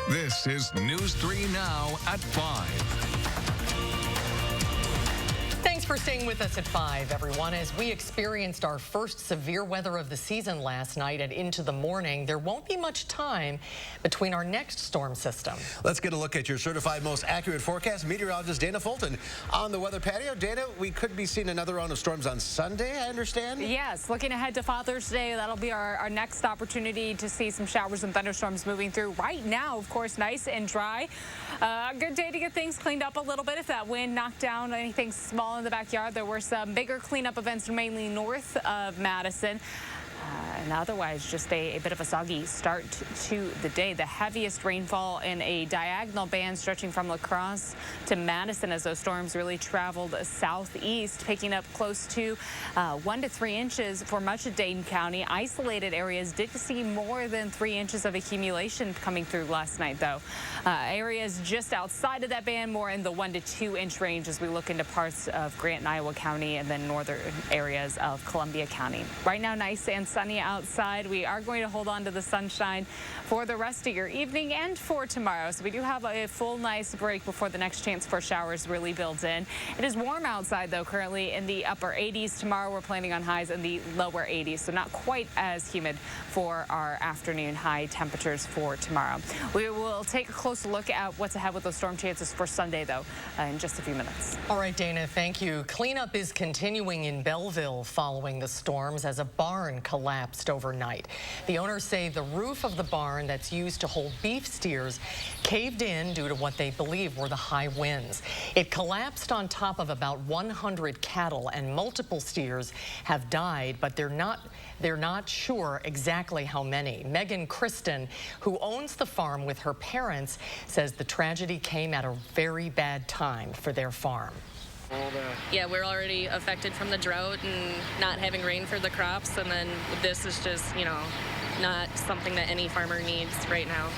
This is News 3 Now at 5. Thanks for staying with us at 5, everyone. As we experienced our first severe weather of the season last night and into the morning, there won't be much time between our next storm system. Let's get a look at your certified most accurate forecast. Meteorologist Dana Fulton on the weather patio. Dana, we could be seeing another round of storms on Sunday, I understand? Yes, looking ahead to Father's Day, that'll be our next opportunity to see some showers and thunderstorms moving through. Right now, of course, nice and dry. A good day to get things cleaned up a little bit. If that wind knocked down anything small in the backyard, there were some bigger cleanup events mainly north of Madison. And otherwise, just a bit of a soggy start to the day. The heaviest rainfall in a diagonal band stretching from La Crosse to Madison as those storms really traveled southeast, picking up close to 1 to 3 inches for much of Dane County. Isolated areas did see more than 3 inches of accumulation coming through last night, though. Areas just outside of that band, more in the 1 to 2 inch range as we look into parts of Grant and Iowa County and then northern areas of Columbia County. Right now, nice and sunny outside. We are going to hold on to the sunshine for the rest of your evening and for tomorrow. So we do have a full nice break before the next chance for showers really builds in. It is warm outside, though, currently in the upper 80s. Tomorrow we're planning on highs in the lower 80s, so not quite as humid for our afternoon high temperatures for tomorrow. We will take a closer look at what's ahead with those storm chances for Sunday, though, in just a few minutes. All right, Dana, thank you. Cleanup is continuing in Belleville following the storms as a barn collapsed overnight. The owners say the roof of the barn that's used to hold beef steers caved in due to what they believe were the high winds. It collapsed on top of about 100 cattle, and multiple steers have died, but they're not sure exactly how many. Megan Kristen, who owns the farm with her parents, says the tragedy came at a very bad time for their farm. Yeah, we're already affected from the drought and not having rain for the crops, and then this is just, not something that any farmer needs right now.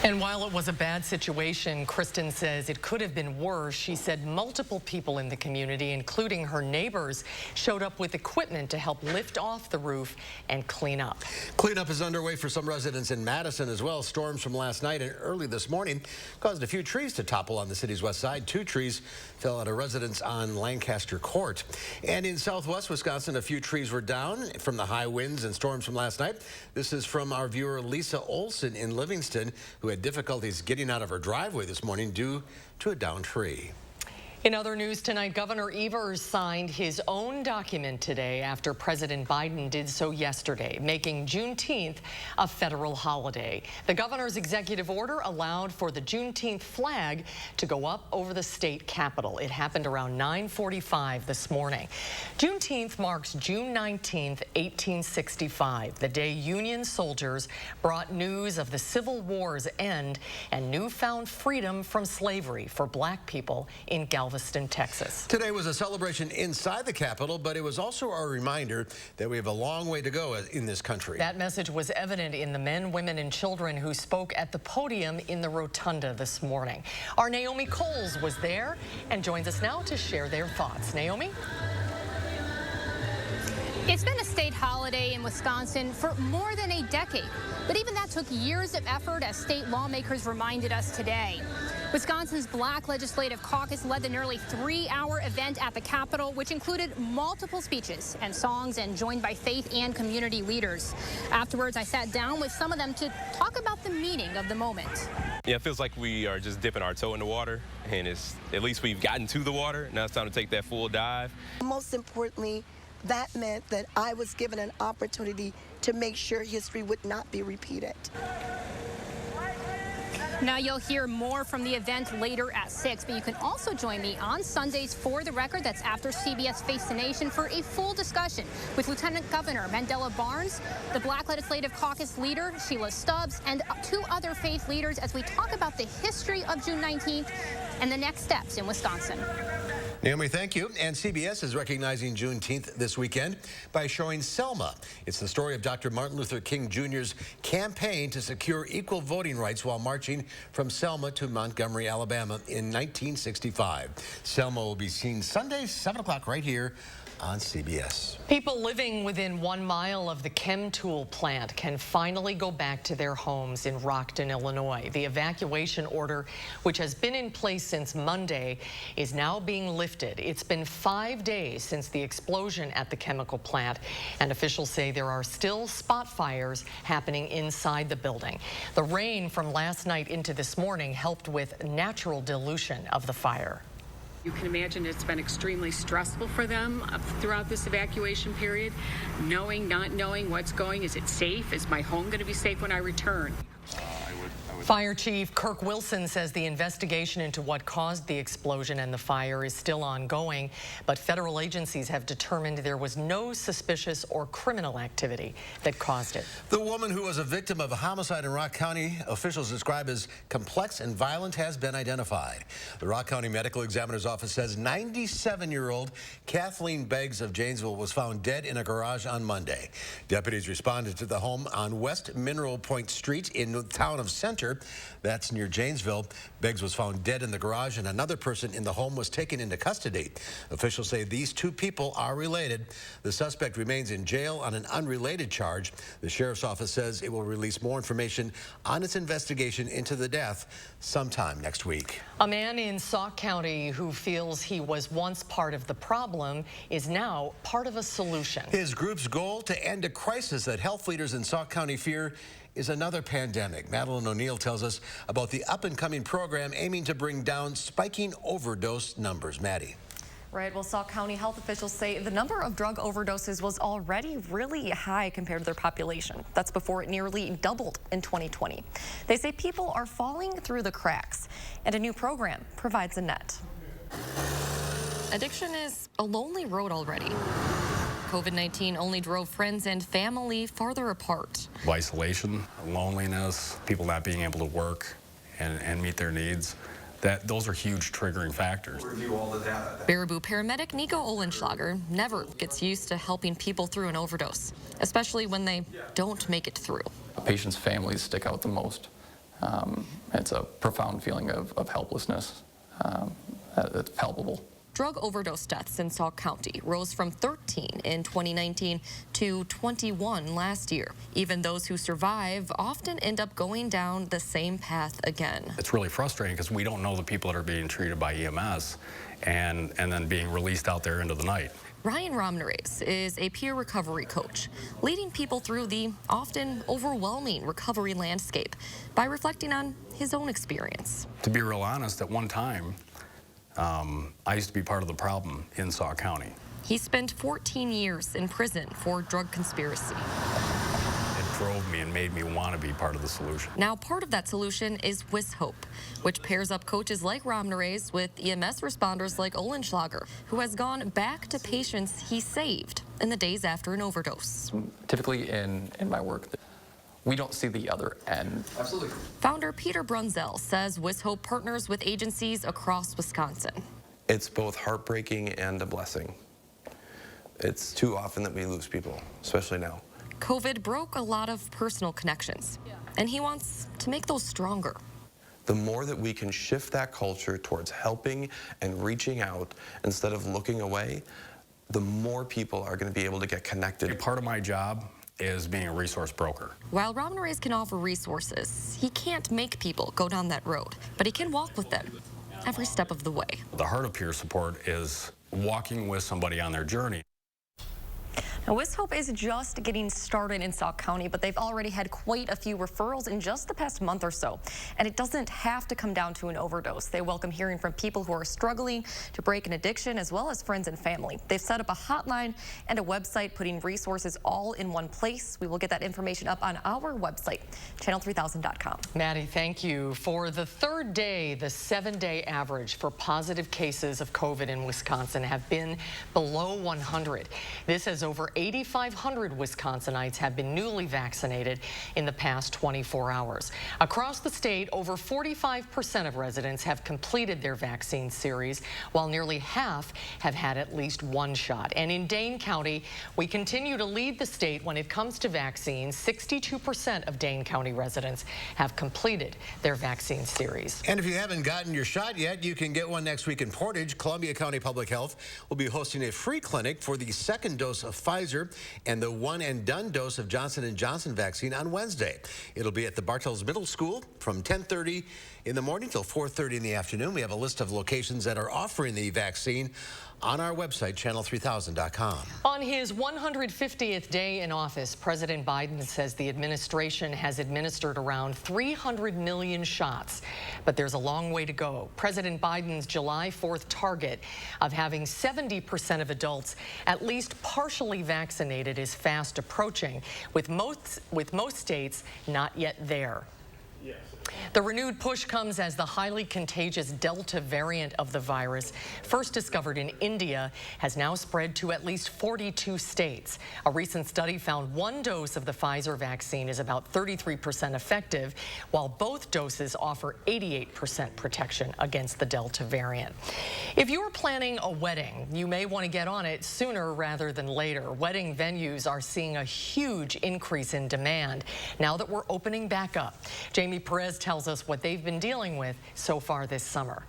And while it was a bad situation, Kristen says it could have been worse. She said multiple people in the community, including her neighbors, showed up with equipment to help lift off the roof and clean up. Cleanup is underway for some residents in Madison as well. Storms from last night and early this morning caused a few trees to topple on the city's west side. 2 trees fell at a residence on Lancaster Court. And in southwest Wisconsin, a few trees were down from the high winds and storms from last night. This is from our viewer Lisa Olson in Livingston, who had difficulties getting out of her driveway this morning due to a downed tree. In other news tonight, Governor Evers signed his own document today after President Biden did so yesterday, making Juneteenth a federal holiday. The governor's executive order allowed for the Juneteenth flag to go up over the state capitol. It happened around 9:45 this morning. Juneteenth marks June 19th, 1865, the day Union soldiers brought news of the Civil War's end and newfound freedom from slavery for black people in Galveston, Texas. Today was a celebration inside the Capitol, but it was also a reminder that we have a long way to go in this country. That message was evident in the men, women, and children who spoke at the podium in the rotunda this morning. Our Naomi Coles was there and joins us now to share their thoughts. Naomi? It's been a state holiday in Wisconsin for more than a decade, but even that took years of effort, as state lawmakers reminded us today. Wisconsin's Black Legislative Caucus led the nearly 3-hour event at the Capitol, which included multiple speeches and songs and joined by faith and community leaders. Afterwards, I sat down with some of them to talk about the meaning of the moment. Yeah, it feels like we are just dipping our toe in the water, and at least we've gotten to the water. Now it's time to take that full dive. Most importantly, that meant that I was given an opportunity to make sure history would not be repeated. Now you'll hear more from the event later at 6, but you can also join me on Sundays for The Record. That's after CBS Face the Nation for a full discussion with Lieutenant Governor Mandela Barnes, the Black Legislative Caucus leader Sheila Stubbs, and 2 other faith leaders as we talk about the history of June 19th and the next steps in Wisconsin. Naomi, thank you. And CBS is recognizing Juneteenth this weekend by showing Selma. It's the story of Dr. Martin Luther King Jr.'s campaign to secure equal voting rights while marching from Selma to Montgomery, Alabama in 1965. Selma will be seen Sunday, 7 o'clock right here on CBS. People living within 1 mile of the chem tool plant can finally go back to their homes in Rockton, Illinois. The evacuation order, which has been in place since Monday, is now being lifted. It's been 5 days since the explosion at the chemical plant, and officials say there are still spot fires happening inside the building. The rain from last night into this morning helped with natural dilution of the fire. You can imagine it's been extremely stressful for them throughout this evacuation period, knowing, not knowing what's going. Is it safe? Is my home going to be safe when I return? Fire Chief Kirk Wilson says the investigation into what caused the explosion and the fire is still ongoing, but federal agencies have determined there was no suspicious or criminal activity that caused it. The woman who was a victim of a homicide in Rock County, officials describe as complex and violent, has been identified. The Rock County Medical Examiner's Office says 97-year-old Kathleen Beggs of Janesville was found dead in a garage on Monday. Deputies responded to the home on West Mineral Point Street in the town of Center. That's near Janesville. Beggs was found dead in the garage, and another person in the home was taken into custody. Officials say these two people are related. The suspect remains in jail on an unrelated charge. The sheriff's office says it will release more information on its investigation into the death sometime next week. A man in Sauk County who feels he was once part of the problem is now part of a solution. His group's goal to end a crisis that health leaders in Sauk County fear is another pandemic. Madeline O'Neill tells us about the up-and-coming program aiming to bring down spiking overdose numbers. Maddie. Right. Well, Sauk County health officials say the number of drug overdoses was already really high compared to their population. That's before it nearly doubled in 2020. They say people are falling through the cracks, and a new program provides a net. Addiction is a lonely road already. COVID-19 only drove friends and family farther apart. Isolation, loneliness, people not being able to work and meet their needs, those are huge triggering factors. Baraboo paramedic Nico Olenschlager never gets used to helping people through an overdose, especially when they don't make it through. Patients' families stick out the most. It's a profound feeling of helplessness that's palpable. Drug overdose deaths in Sauk County rose from 13 in 2019 to 21 last year. Even those who survive often end up going down the same path again. It's really frustrating because we don't know the people that are being treated by EMS and then being released out there into the night. Ryan Ramnerez is a peer recovery coach, leading people through the often overwhelming recovery landscape by reflecting on his own experience. To be real honest, at one time, I used to be part of the problem in Sauk County. He spent 14 years in prison for drug conspiracy. It drove me and made me want to be part of the solution. Now part of that solution is WISC-Hope, which pairs up coaches like Ramnerez with EMS responders like Olenschlager, who has gone back to patients he saved in the days after an overdose. Typically in my work, we don't see the other end. Absolutely. Founder Peter Brunzell says WISC-Hope partners with agencies across Wisconsin. It's both heartbreaking and a blessing. It's too often that we lose people, especially now. COVID broke a lot of personal connections, and he wants to make those stronger. The more that we can shift that culture towards helping and reaching out instead of looking away, the more people are going to be able to get connected. Part of my job is being a resource broker. While Ramnerez can offer resources, he can't make people go down that road, but he can walk with them every step of the way. The heart of peer support is walking with somebody on their journey. Now, WISC-Hope is just getting started in Sauk County, but they've already had quite a few referrals in just the past month or so. And it doesn't have to come down to an overdose. They welcome hearing from people who are struggling to break an addiction, as well as friends and family. They've set up a hotline and a website, putting resources all in one place. We will get that information up on our website, channel3000.com. Maddie, thank you. For the third day, the 7-day average for positive cases of COVID in Wisconsin have been below 100. This has over 8,500 Wisconsinites have been newly vaccinated in the past 24 hours. Across the state, over 45% of residents have completed their vaccine series, while nearly half have had at least one shot. And in Dane County, we continue to lead the state when it comes to vaccines. 62% of Dane County residents have completed their vaccine series. And if you haven't gotten your shot yet, you can get one next week in Portage. Columbia County Public Health will be hosting a free clinic for the second dose of Pfizer and the one and done dose of Johnson & Johnson vaccine on Wednesday. It'll be at the Bartels Middle School from 10:30 in the morning till 4:30 in the afternoon. We have a list of locations that are offering the vaccine on our website, channel3000.com. On his 150th day in office, President Biden says the administration has administered around 300 million shots, but there's a long way to go. President Biden's July 4th target of having 70% of adults at least partially vaccinated is fast approaching, with most states not yet there. Yes. The renewed push comes as the highly contagious Delta variant of the virus, first discovered in India, has now spread to at least 42 states. A recent study found one dose of the Pfizer vaccine is about 33% effective, while both doses offer 88% protection against the Delta variant. If you're planning a wedding, you may want to get on it sooner rather than later. Wedding venues are seeing a huge increase in demand now that we're opening back up. Jamie Perez tells us what they've been dealing with so far this summer.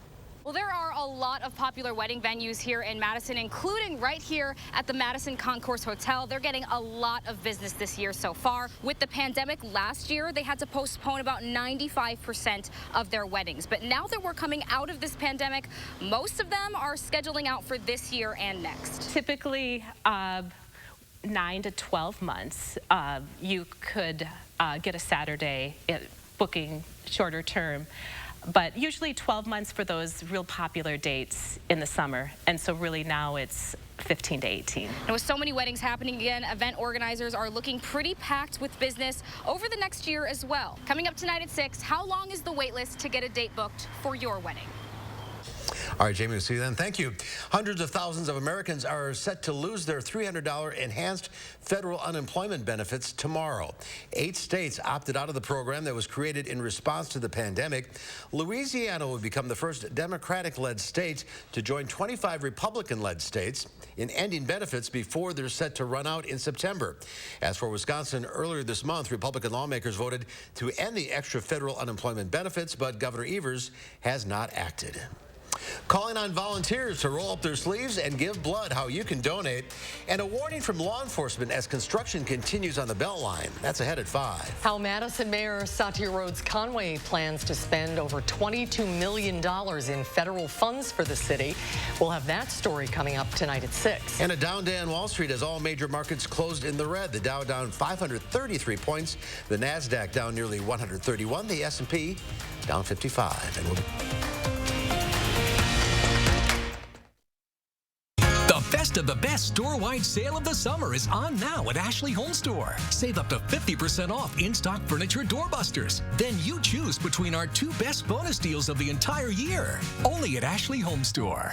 Well, there are a lot of popular wedding venues here in Madison, including right here at the Madison Concourse Hotel. They're getting a lot of business this year so far. With the pandemic last year, they had to postpone about 95% of their weddings. But now that we're coming out of this pandemic, most of them are scheduling out for this year and next. Typically, 9 to 12 months, you could get a Saturday booking shorter term, but usually 12 months for those real popular dates in the summer. And so really now it's 15 to 18. And with so many weddings happening again, event organizers are looking pretty packed with business over the next year as well. Coming up tonight at 6, how long is the wait list to get a date booked for your wedding? All right, Jamie, we'll see you then. Thank you. Hundreds of thousands of Americans are set to lose their $300 enhanced federal unemployment benefits tomorrow. 8 states opted out of the program that was created in response to the pandemic. Louisiana will become the first Democratic-led state to join 25 Republican-led states in ending benefits before they're set to run out in September. As for Wisconsin, earlier this month, Republican lawmakers voted to end the extra federal unemployment benefits, but Governor Evers has not acted. Calling on volunteers to roll up their sleeves and give blood, how you can donate. And a warning from law enforcement as construction continues on the Beltline. That's ahead at 5. How Madison Mayor Satya Rhodes Conway plans to spend over $22 million in federal funds for the city. We'll have that story coming up tonight at 6. And a down day on Wall Street as all major markets closed in the red. The Dow down 533 points. The NASDAQ down nearly 131. The S&P down 55. And Best of the best store-wide sale of the summer is on now at Ashley Home Store. Save up to 50% off in-stock furniture doorbusters. Then you choose between our 2 best bonus deals of the entire year. Only at Ashley Home Store.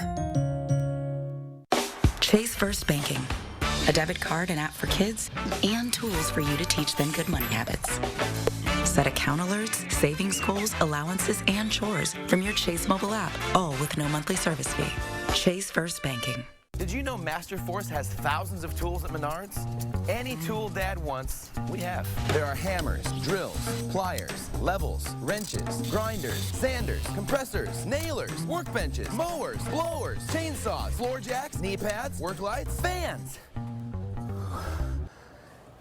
Chase First Banking. A debit card and app for kids and tools for you to teach them good money habits. Set account alerts, savings goals, allowances, and chores from your Chase mobile app, all with no monthly service fee. Chase First Banking. Did you know Masterforce has thousands of tools at Menards? Any tool Dad wants, we have. There are hammers, drills, pliers, levels, wrenches, grinders, sanders, compressors, nailers, workbenches, mowers, blowers, chainsaws, floor jacks, knee pads, work lights, fans.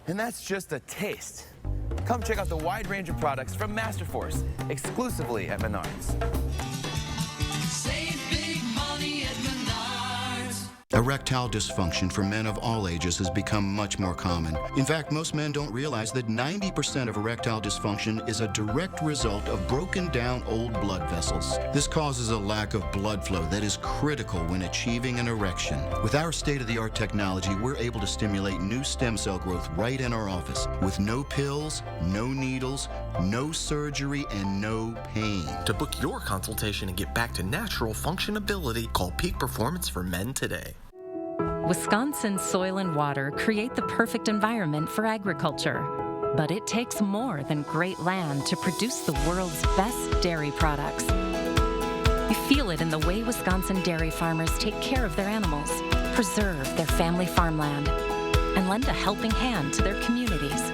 And that's just a taste. Come check out the wide range of products from Masterforce, exclusively at Menards. Save big money at Menards. Erectile dysfunction for men of all ages has become much more common. In fact, most men don't realize that 90% of erectile dysfunction is a direct result of broken down old blood vessels. This causes a lack of blood flow that is critical when achieving an erection. With our state-of-the-art technology, we're able to stimulate new stem cell growth right in our office with no pills, no needles, no surgery, and no pain. To book your consultation and get back to natural functionability, call Peak Performance for Men today. Wisconsin's soil and water create the perfect environment for agriculture. But it takes more than great land to produce the world's best dairy products. You feel it in the way Wisconsin dairy farmers take care of their animals, preserve their family farmland, and lend a helping hand to their communities.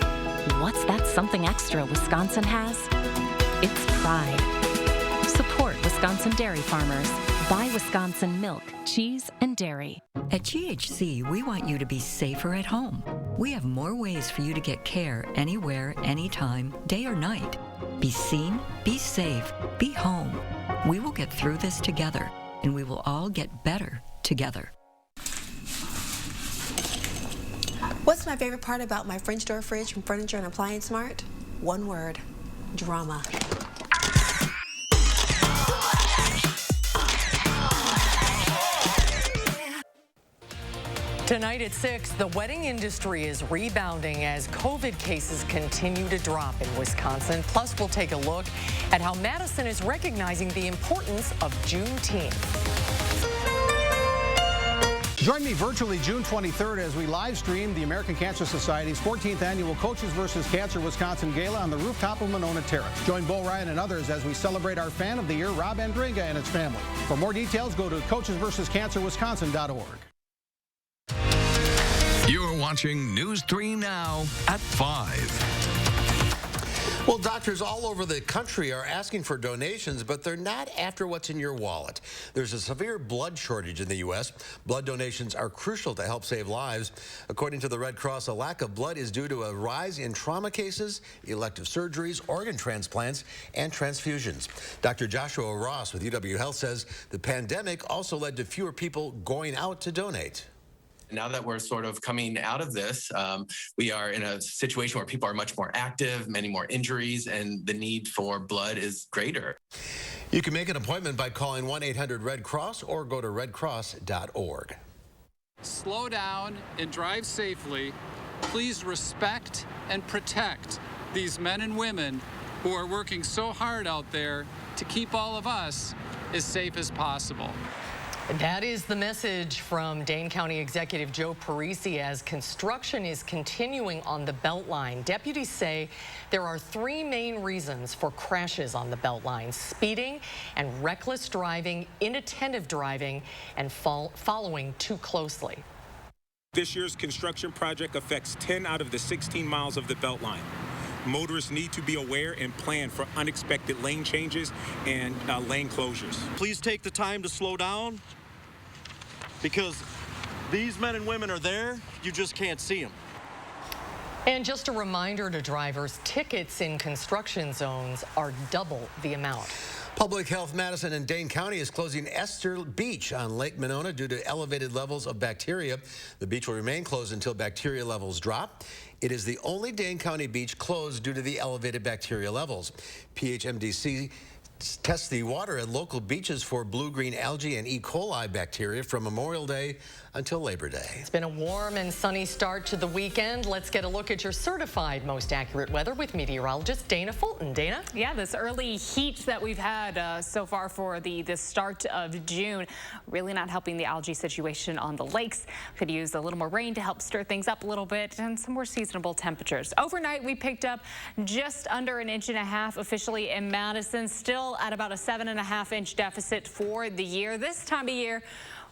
What's that something extra Wisconsin has? It's pride. Support Wisconsin dairy farmers. Buy Wisconsin milk, cheese, and dairy. At GHC, we want you to be safer at home. We have more ways for you to get care anywhere, anytime, day or night. Be seen, be safe, be home. We will get through this together, and we will all get better together. What's my favorite part about my French door fridge from Furniture and Appliance Mart? One word: drama. Tonight at 6, the wedding industry is rebounding as COVID cases continue to drop in Wisconsin. Plus, we'll take a look at how Madison is recognizing the importance of Juneteenth. Join me virtually June 23rd as we live stream the American Cancer Society's 14th annual Coaches vs. Cancer Wisconsin Gala on the rooftop of Monona Terrace. Join Bo Ryan and others as we celebrate our fan of the year, Rob Andringa, and his family. For more details, go to coachesversuscancerwisconsin.org. You're watching News 3 Now at 5. Well, doctors all over the country are asking for donations, but they're not after what's in your wallet. There's a severe blood shortage in the U.S. Blood donations are crucial to help save lives. According to the Red Cross, a lack of blood is due to a rise in trauma cases, elective surgeries, organ transplants, and transfusions. Dr. Joshua Ross with UW Health says the pandemic also led to fewer people going out to donate. Now that we're sort of coming out of this, we are in a situation where people are much more active, many more injuries, and the need for blood is greater. You can make an appointment by calling 1-800-RED-CROSS or go to redcross.org. Slow down and drive safely. Please respect and protect these men and women who are working so hard out there to keep all of us as safe as possible. That is the message from Dane County Executive Joe Parisi as construction is continuing on the Beltline. Deputies say there are 3 main reasons for crashes on the Beltline: speeding and reckless driving, inattentive driving, and following too closely. This year's construction project affects 10 out of the 16 miles of the Beltline. Motorists need to be aware and plan for unexpected lane changes and lane closures. Please take the time to slow down, because these men and women are there, you just can't see them. And just a reminder to drivers, tickets in construction zones are double the amount. Public Health Madison and Dane County is closing Esther Beach on Lake Monona due to elevated levels of bacteria. The beach will remain closed until bacteria levels drop. It is the only Dane County beach closed due to the elevated bacteria levels. PHMDC tests the water at local beaches for blue-green algae and E. coli bacteria from Memorial Day until Labor Day. It's been a warm and sunny start to the weekend. Let's get a look at your certified most accurate weather with meteorologist Dana Fulton. Dana? Yeah, this early heat that we've had so far for the start of June, really not helping the algae situation on the lakes. Could use a little more rain to help stir things up a little bit and some more seasonable temperatures. Overnight, we picked up just under 1.5 inches officially in Madison, still at about a 7.5-inch deficit for the year. This time of year,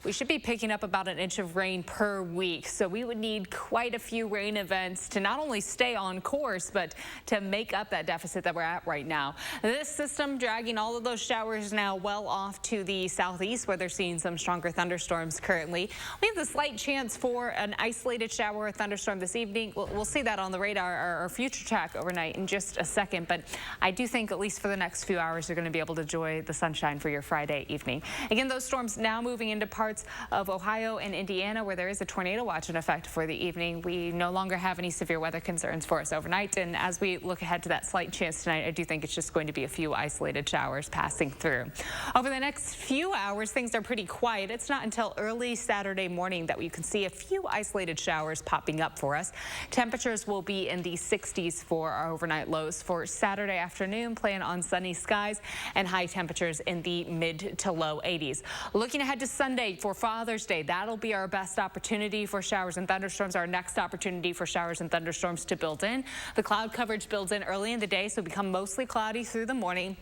we should be picking up about 1 inch of rain per week. So we would need quite a few rain events to not only stay on course, but to make up that deficit that we're at right now. This system dragging all of those showers now well off to the southeast, where they're seeing some stronger thunderstorms currently. We have a slight chance for an isolated shower or thunderstorm this evening. We'll see that on the radar or future track overnight in just a second. But I do think at least for the next few hours, you're going to be able to enjoy the sunshine for your Friday evening. Again, those storms now moving into parts of Ohio and Indiana, where there is a tornado watch in effect for the evening. We no longer have any severe weather concerns for us overnight, and as we look ahead to that slight chance tonight, I do think it's just going to be a few isolated showers passing through. Over the next few hours, things are pretty quiet. It's not until early Saturday morning that we can see a few isolated showers popping up for us. Temperatures will be in the 60s for our overnight lows. For Saturday afternoon, plan on sunny skies and high temperatures in the mid to low 80s. Looking ahead to Sunday, for Father's Day. That'll be our best opportunity for showers and thunderstorms, our next opportunity for showers and thunderstorms to build in. The cloud coverage builds in early in the day, so become mostly cloudy through the morning.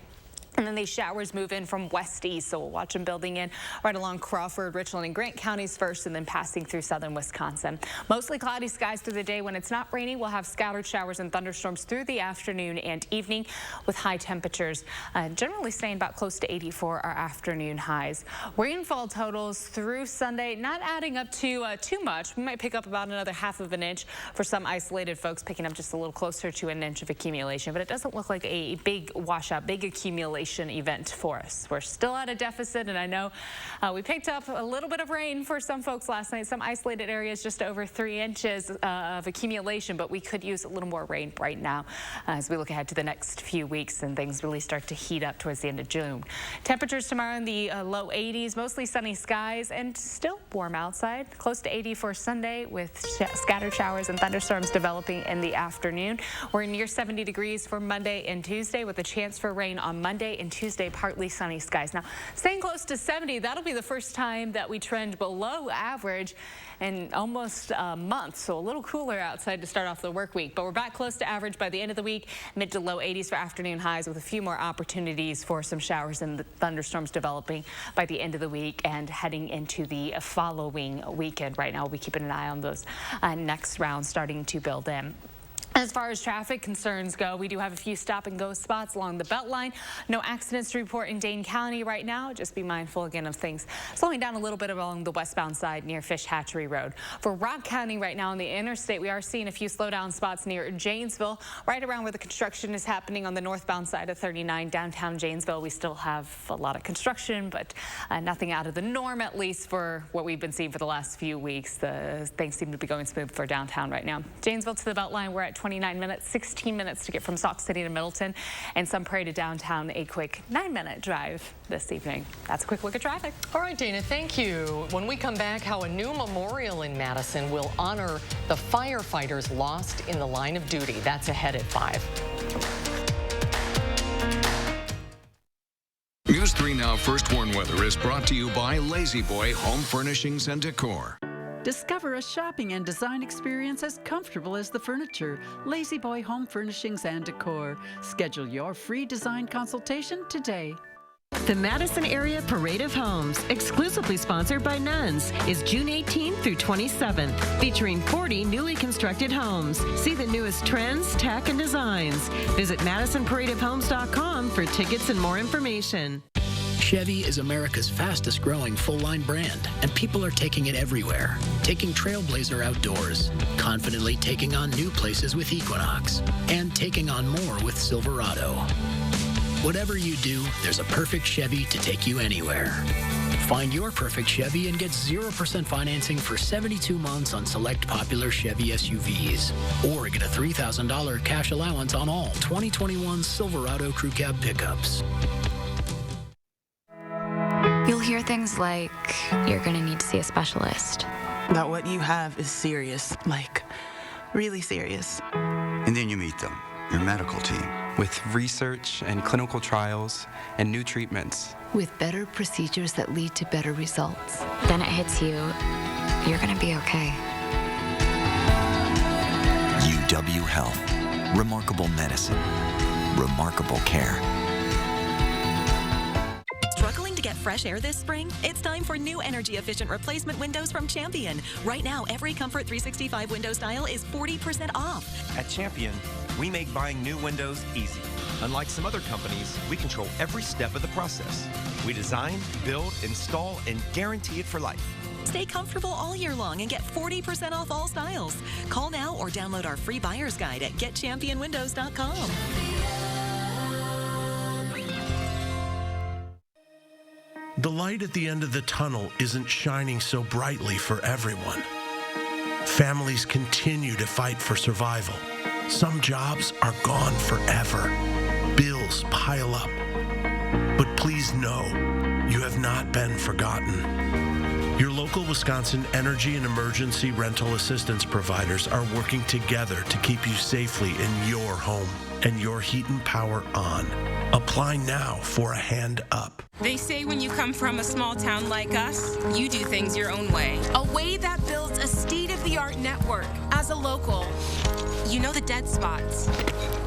And then these showers move in from west to east, so we'll watch them building in right along Crawford, Richland, and Grant counties first, and then passing through southern Wisconsin. Mostly cloudy skies through the day. When it's not raining, we'll have scattered showers and thunderstorms through the afternoon and evening, with high temperatures generally staying about close to 80 for our afternoon highs. Rainfall totals through Sunday not adding up to too much. We might pick up about another ½ of an inch for some isolated folks, picking up just a little closer to an inch of accumulation, but it doesn't look like a big washout, big accumulation event for us. We're still at a deficit, and I know we picked up a little bit of rain for some folks last night, some isolated areas just over 3 inches of accumulation, but we could use a little more rain right now as we look ahead to the next few weeks and things really start to heat up towards the end of June. Temperatures tomorrow in the low 80s, mostly sunny skies and still warm outside, close to 80 for Sunday with scattered showers and thunderstorms developing in the afternoon. We're near 70 degrees for Monday and Tuesday with a chance for rain on Monday and Tuesday, partly sunny skies. Now, staying close to 70, that'll be the first time that we trend below average in almost a month, so a little cooler outside to start off the work week. But we're back close to average by the end of the week, mid to low 80s for afternoon highs, with a few more opportunities for some showers and thunderstorms developing by the end of the week and heading into the following weekend. Right now, we'll be keeping an eye on those next rounds starting to build in. As far as traffic concerns go, we do have a few stop-and-go spots along the Beltline. No accidents to report in Dane County right now. Just be mindful again of things slowing down a little bit along the westbound side near Fish Hatchery Road. For Rock County right now on the interstate, we are seeing a few slowdown spots near Janesville, right around where the construction is happening on the northbound side of 39 downtown Janesville. We still have a lot of construction, but nothing out of the norm, at least for what we've been seeing for the last few weeks. Things seem to be going smooth for downtown right now. Janesville to the Beltline, we're at 29 minutes, 16 minutes to get from Sauk City to Middleton, and Sun Prairie to downtown, a quick 9-minute drive this evening. That's a quick look at traffic. All right, Dana, thank you. When we come back, how a new memorial in Madison will honor the firefighters lost in the line of duty. That's ahead at 5. News 3 Now First Warn Weather is brought to you by Lazy Boy Home Furnishings and Decor. Discover a shopping and design experience as comfortable as the furniture. Lazy Boy Home Furnishings and Decor. Schedule your free design consultation today. The Madison Area Parade of Homes, exclusively sponsored by Nuns, is June 18th through 27th, featuring 40 newly constructed homes. See the newest trends, tech, and designs. Visit MadisonParadeOfHomes.com for tickets and more information. Chevy is America's fastest growing full-line brand, and people are taking it everywhere. Taking Trailblazer outdoors, confidently taking on new places with Equinox, and taking on more with Silverado. Whatever you do, there's a perfect Chevy to take you anywhere. Find your perfect Chevy and get 0% financing for 72 months on select popular Chevy SUVs. Or get a $3,000 cash allowance on all 2021 Silverado Crew Cab pickups. You'll hear things like, you're gonna need to see a specialist. That what you have is serious, like really serious. And then you meet them, your medical team. With research and clinical trials and new treatments. With better procedures that lead to better results. Then it hits you, you're gonna be okay. UW Health. Remarkable medicine. Remarkable care. Struggling to get fresh air this spring? It's time for new energy-efficient replacement windows from Champion. Right now, every Comfort 365 window style is 40% off. At Champion, we make buying new windows easy. Unlike some other companies, we control every step of the process. We design, build, install, and guarantee it for life. Stay comfortable all year long and get 40% off all styles. Call now or download our free buyer's guide at getchampionwindows.com. The light at the end of the tunnel isn't shining so brightly for everyone. Families continue to fight for survival. Some jobs are gone forever. Bills pile up. But please know, you have not been forgotten. Your local Wisconsin energy and emergency rental assistance providers are working together to keep you safely in your home and your heat and power on. Apply now for a hand up. They say when you come from a small town like us, you do things your own way. A way that builds a state-of-the-art network. As a local, you know the dead spots,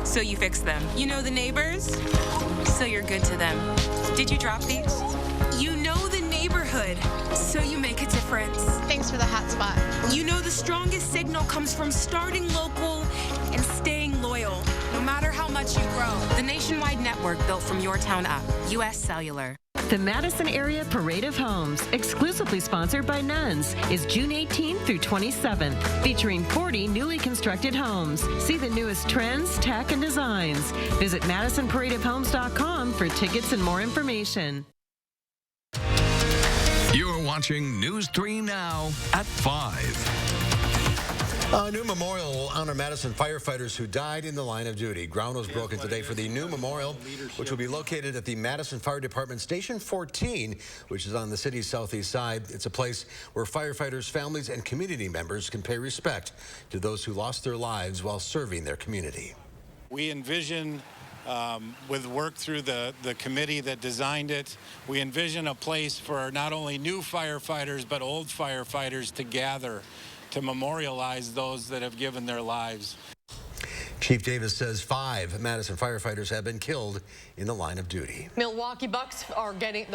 so you fix them. You know the neighbors, so you're good to them. Did you drop these? You know the neighborhood, so you make a difference. Thanks for the hot spot. You know the strongest signal comes from starting local and staying loyal, no matter how much you grow. The nationwide network built from your town up. U.S. Cellular. The Madison Area Parade of Homes, exclusively sponsored by Nuns, is June 18th through 27th, featuring 40 newly constructed homes. See the newest trends, tech, and designs. Visit MadisonParadeOfHomes.com for tickets and more information. You're watching News 3 Now at 5. A new memorial will honor Madison firefighters who died in the line of duty. Ground was broken today for the new memorial, which will be located at the Madison Fire Department Station 14, which is on the city's southeast side. It's a place where firefighters, families, and community members can pay respect to those who lost their lives while serving their community. We envision, with work through the committee that designed it, we envision a place for not only new firefighters but old firefighters to gather to memorialize those that have given their lives. Chief Davis says 5 Madison firefighters have been killed in the line of duty. The Milwaukee Bucks are getting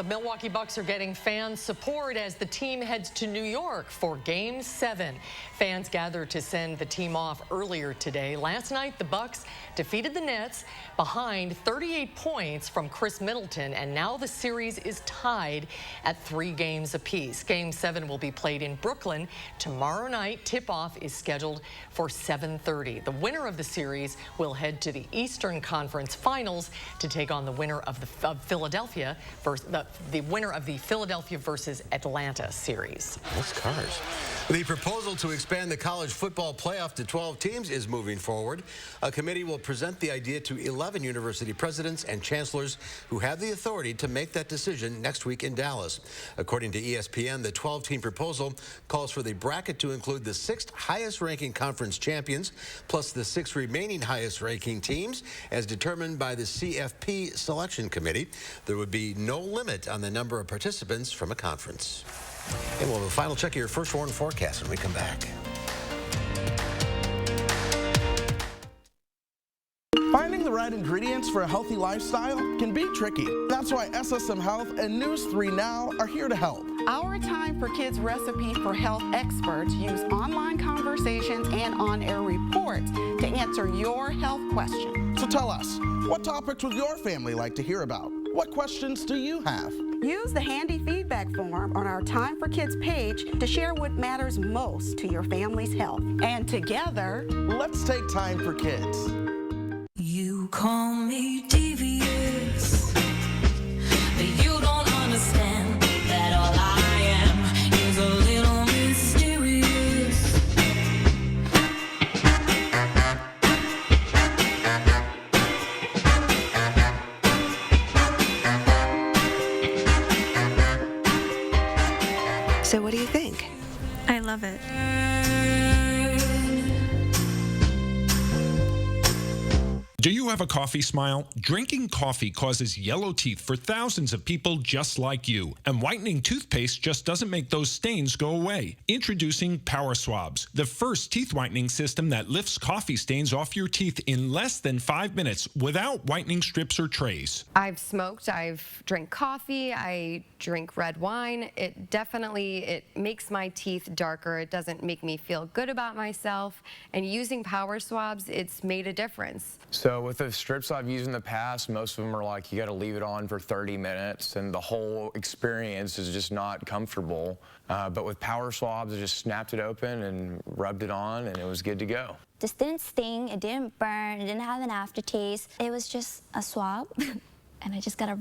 fan support as the team heads to New York for Game 7. Fans gathered to send the team off earlier today. Last night, the Bucks defeated the Nets behind 38 points from Chris Middleton, and now the series is tied at 3 games apiece. Game 7 will be played in Brooklyn tomorrow night. Tip-off is scheduled for 7:30. The winner of the series will head to the Eastern Conference Finals to take on the winner of Philadelphia versus the winner of the Philadelphia versus Atlanta series. That's cars. The proposal to expand the college football playoff to 12 teams is moving forward. A committee will present the idea to 11 university presidents and chancellors who have the authority to make that decision next week in Dallas. According to ESPN, the 12-team proposal calls for the bracket to include the 6th highest-ranking conference champions, plus the 6 remaining highest-ranking teams, as determined by the CFP selection committee. There would be no limit on the number of participants from a conference. And we'll have a final check of your first warning forecast when we come back. Finding the right ingredients for a healthy lifestyle can be tricky. That's why SSM Health and News 3 Now are here to help. Our Time for Kids recipe for health experts use online conversations and on-air reports to answer your health questions. So tell us, what topics would your family like to hear about? What questions do you have? Use the handy feedback form on our Time for Kids page to share what matters most to your family's health. And together, let's take time for kids. You call me devious, but you don't understand that all I am is a little mysterious. So what do you think? I love it. Do you have a coffee smile? Drinking coffee causes yellow teeth for thousands of people just like you. And whitening toothpaste just doesn't make those stains go away. Introducing Power Swabs, the first teeth whitening system that lifts coffee stains off your teeth in less than 5 minutes without whitening strips or trays. I've smoked, I've drank coffee, I drink red wine. It makes my teeth darker. It doesn't make me feel good about myself. And using Power Swabs, it's made a difference. So with the strips I've used in the past, most of them are like you got to leave it on for 30 minutes and the whole experience is just not comfortable. But with Power Swabs, I just snapped it open and rubbed it on and it was good to go. This didn't sting, it didn't burn, it didn't have an aftertaste. It was just a swab and I just got to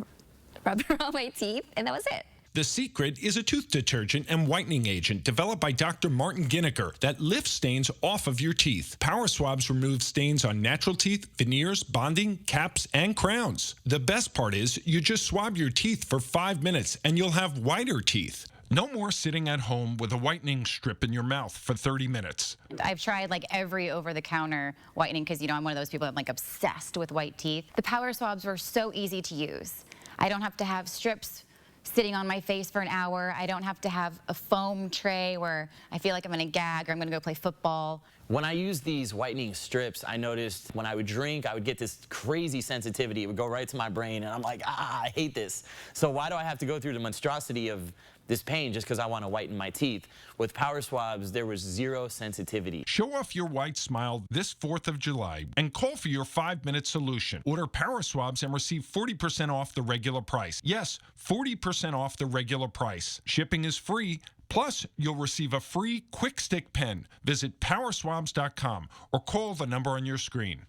rub it around my teeth and that was it. The Secret is a tooth detergent and whitening agent developed by Dr. Martin Ginniker that lifts stains off of your teeth. Power Swabs remove stains on natural teeth, veneers, bonding, caps, and crowns. The best part is you just swab your teeth for 5 minutes and you'll have whiter teeth. No more sitting at home with a whitening strip in your mouth for 30 minutes. I've tried like every over-the-counter whitening because, you know, I'm one of those people that's like obsessed with white teeth. The power swabs were so easy to use. I don't have to have strips sitting on my face for an hour. I don't have to have a foam tray where I feel like I'm gonna gag or I'm gonna go play football. When I use these whitening strips, I noticed when I would drink, I would get this crazy sensitivity. It would go right to my brain, and I'm like, I hate this. So why do I have to go through the monstrosity of this pain just because I want to whiten my teeth? With power swabs, there was zero sensitivity. Show off your white smile this 4th of July and call for your 5-minute solution. Order power swabs and receive 40% off the regular price. Yes, 40% off the regular price. Shipping is free. Plus, you'll receive a free quick stick pen. Visit powerswabs.com or call the number on your screen.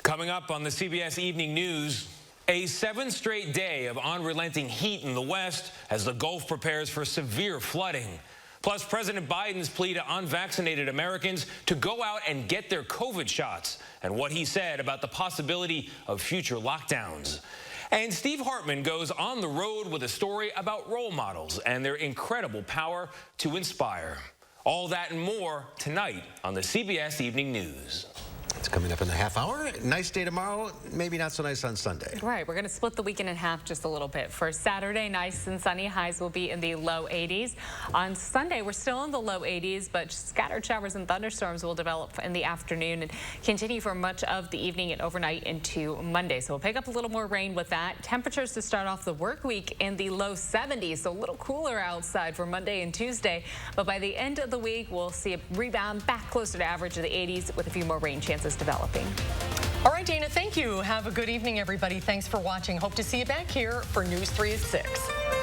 Coming up on the CBS Evening News, a 7th straight day of unrelenting heat in the West as the Gulf prepares for severe flooding. Plus, President Biden's plea to unvaccinated Americans to go out and get their COVID shots and what he said about the possibility of future lockdowns. And Steve Hartman goes on the road with a story about role models and their incredible power to inspire. All that and more tonight on the CBS Evening News. It's coming up in the half hour. Nice day tomorrow, maybe not so nice on Sunday. Right, we're going to split the weekend in half just a little bit. For Saturday, nice and sunny. Highs will be in the low 80s. On Sunday, we're still in the low 80s, but scattered showers and thunderstorms will develop in the afternoon and continue for much of the evening and overnight into Monday. So we'll pick up a little more rain with that. Temperatures to start off the work week in the low 70s, so a little cooler outside for Monday and Tuesday. But by the end of the week, we'll see a rebound back closer to average of the 80s with a few more rain chances developing. All right, Dana, thank you. Have a good evening, everybody. Thanks for watching. Hope to see you back here for News 3 at 6.